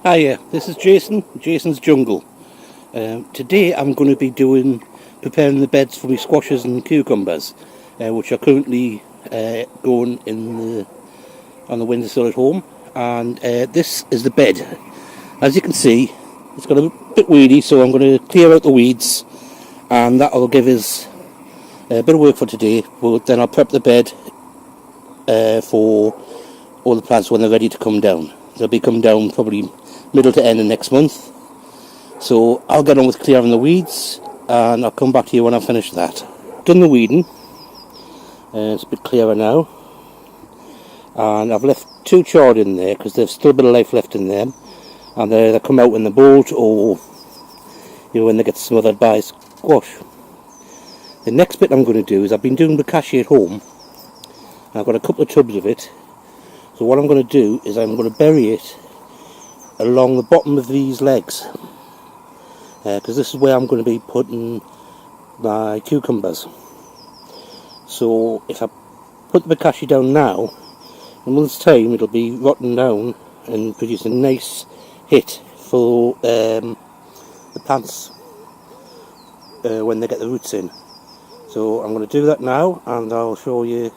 Hiya, this is Jason's Jungle. Today I'm going to be preparing the beds for my squashes and cucumbers, which are currently going on the windowsill at home. And this is the bed. As you can see, it's got a bit weedy, so I'm going to clear out the weeds, and that will give us a bit of work for today. But then I'll prep the bed for all the plants when they're ready to come down. They'll be coming down probably middle to end of next month. So I'll get on with clearing the weeds, and I'll come back to you when I've finished that. Done the weeding. It's a bit clearer now. And I've left 2 chard in there because there's still a bit of life left in them. And they come out when they're bolt, or when they get smothered by squash. The next bit I'm going to do is I've been doing bokashi at home, and I've got a couple of tubs of it. So what I'm going to do is I'm going to bury it along the bottom of these legs, because this is where I'm going to be putting my cucumbers. So if I put the bokashi down now, in a month's time it'll be rotting down and produce a nice hit for the plants when they get the roots in. So I'm going to do that now, and I'll show you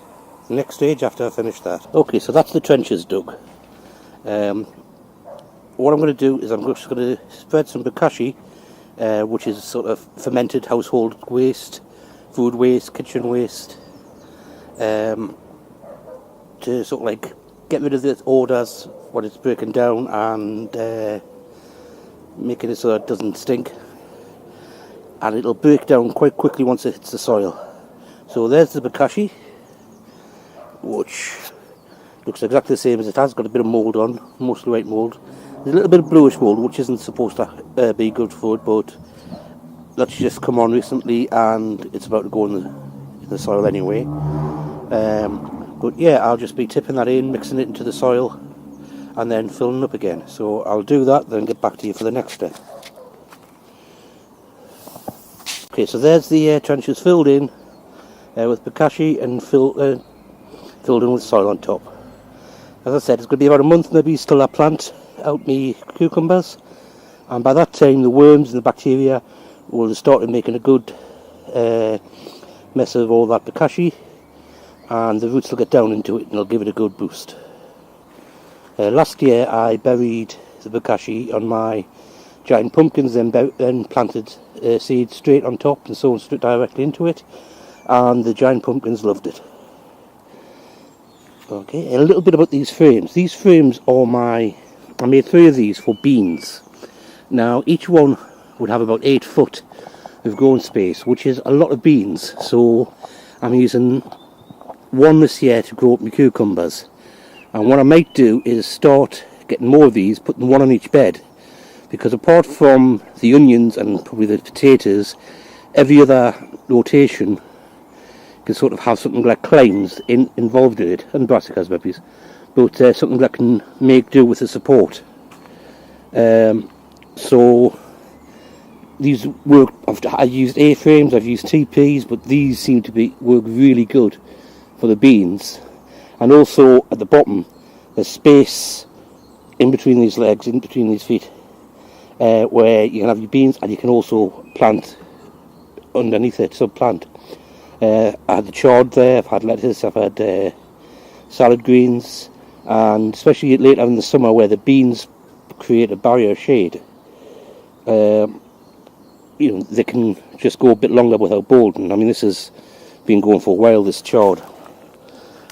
the next stage after I finish that. Okay, so that's the trenches dug. What I'm going to do is I'm just going to spread some bokashi, which is sort of fermented household waste, food waste, kitchen waste, to sort of like get rid of the odours when it's breaking down, and making it so it doesn't stink. And it'll break down quite quickly once it hits the soil. So there's the bokashi, which looks exactly the same as it has. Got a bit of mould on, mostly white mould. There's a little bit of bluish mould, which isn't supposed to be good for it, but that's just come on recently, and it's about to go in the soil anyway. But yeah, I'll just be tipping that in, mixing it into the soil, and then filling up again. So I'll do that, then get back to you for the next step. Okay, so there's the trenches filled in with bokashi and filled in with soil on top. As I said, it's going to be about a month maybe till I plant out my cucumbers, and by that time the worms and the bacteria will have started making a good mess of all that bokashi, and the roots will get down into it and they'll give it a good boost. Last year I buried the bokashi on my giant pumpkins, then planted seeds straight on top and sown straight directly into it, and the giant pumpkins loved it. Okay, a little bit about these frames. These frames are I made 3 of these for beans. Now each one would have about 8 foot of growing space, which is a lot of beans. So I'm using one this year to grow up my cucumbers. And what I might do is start getting more of these, putting one on each bed. Because apart from the onions and probably the potatoes, every other rotation can sort of have something like climbs involved in it, and brassicas maybe, but something that can make do with the support. So these work. I used A-frames, I've used TPs, but these seem to work really good for the beans. And also at the bottom, there's space in between these legs, in between these feet, where you can have your beans, and you can also plant underneath it, plant. I had the chard there, I've had lettuce, I've had salad greens, and especially later in the summer where the beans create a barrier of shade, they can just go a bit longer without bolting. I mean, this has been going for a while, this chard,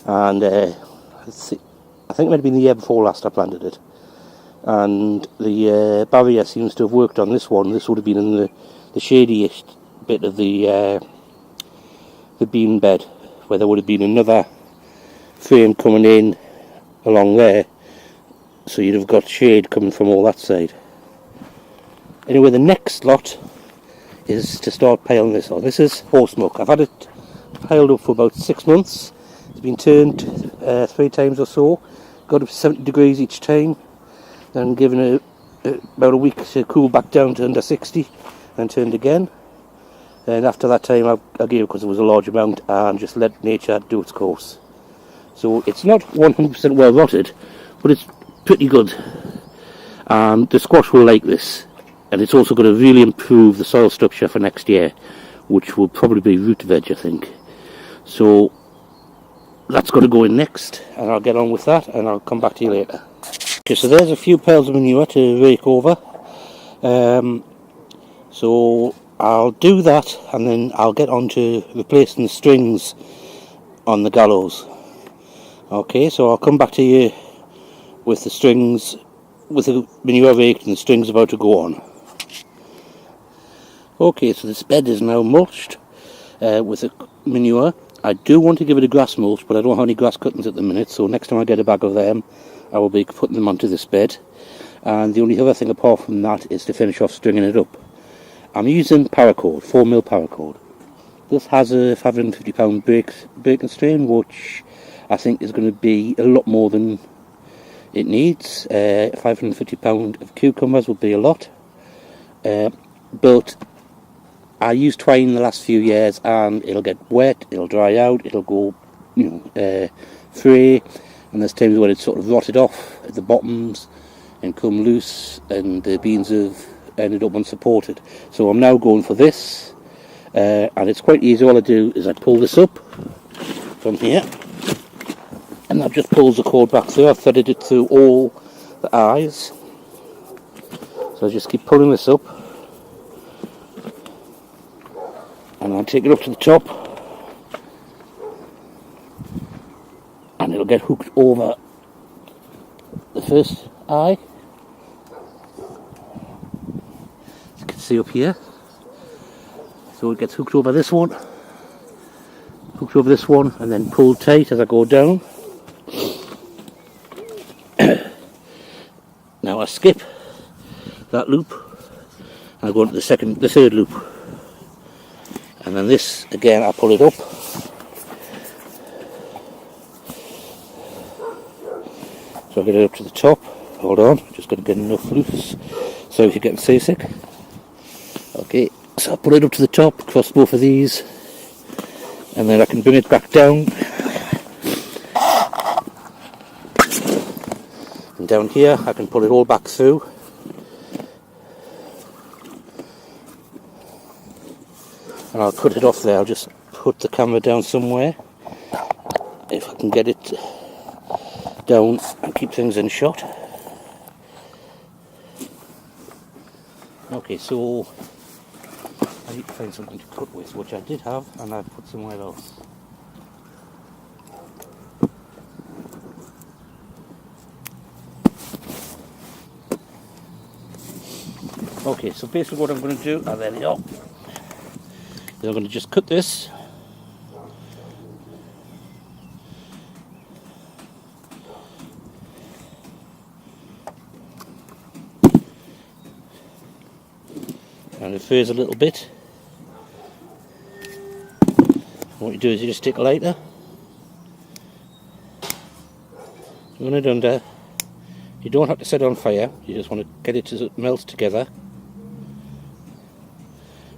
and let's see, I think it might have been the year before last I planted it, and the barrier seems to have worked on this one. This would have been in the shadiest bit of the bean bed, where there would have been another frame coming in along there, so you'd have got shade coming from all that side. Anyway, the next lot is to start piling this on. This is horse muck. I've had it piled up for about 6 months. It's been turned 3 times or so, got up to 70 degrees each time, then given it about a week to cool back down to under 60, and turned again. And after that time I gave it because it was a large amount, and just let nature do its course. So it's not 100% well rotted, but it's pretty good. And the squash will like this, and it's also going to really improve the soil structure for next year, which will probably be root veg, I think. So that's got to go in next, and I'll get on with that, and I'll come back to you later. Okay, so there's a few piles of manure to rake over. So I'll do that, and then I'll get on to replacing the strings on the gallows. Okay, so I'll come back to you with the strings, with the manure raked and the strings about to go on. Okay, so this bed is now mulched with the manure. I do want to give it a grass mulch, but I don't have any grass cuttings at the minute, so next time I get a bag of them, I will be putting them onto this bed. And the only other thing apart from that is to finish off stringing it up. I'm using paracord, 4mm paracord. This has a £550 breaking strain, which I think is going to be a lot more than it needs. £550 of cucumbers would be a lot. But I used twine the last few years, and it'll get wet, it'll dry out, it'll go, fray, and there's times when it's sort of rotted off at the bottoms and come loose, and the beans have ended up unsupported. So I'm now going for this, and it's quite easy. All I do is I pull this up from here, and that just pulls the cord back through. I've threaded it through all the eyes, so I just keep pulling this up, and I'll take it up to the top, and it'll get hooked over the first eye. As you can see up here, so it gets hooked over this one, and then pulled tight as I go down. Now I skip that loop, and I go into the third loop, and then this again I pull it up, so I get it up to the top. Hold on, just got to get enough loose. So if you're getting seasick. Okay, so I pull it up to the top, across both of these, and then I can bring it back down. And down here I can pull it all back through. And I'll cut it off there. I'll just put the camera down somewhere, if I can get it down and keep things in shot. Okay, so I need to find something to cut with, which I did have, and I've put somewhere else. Okay, so basically what I'm going to do, there we go. Then I'm going to just cut this. And it frays a little bit. What you do is you just take a lighter, run it under. You don't have to set it on fire, you just want to get it to melt together.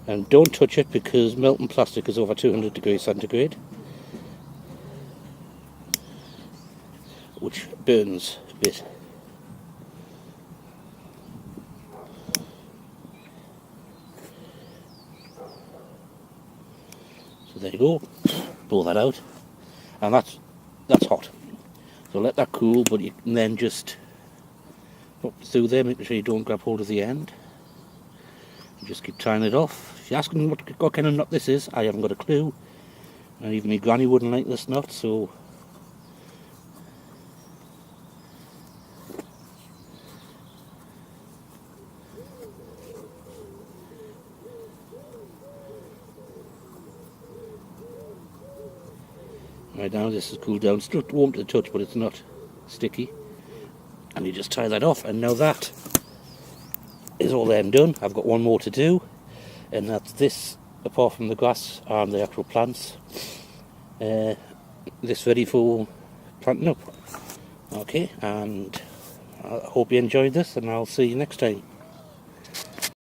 And don't touch it, because melting plastic is over 200 degrees centigrade, which burns a bit. So there you go, blow that out, and that's hot. So let that cool, but you can then just up through there, making sure you don't grab hold of the end. You just keep tying it off. If you're asking what kind of knot this is, I haven't got a clue. And even my granny wouldn't like this knot, so right now this is cooled down. It's still warm to the touch, but it's not sticky. And you just tie that off, and now that is all then done. I've got one more to do, and that's this, apart from the grass and the actual plants, this ready for planting up. Okay, and I hope you enjoyed this, and I'll see you next time.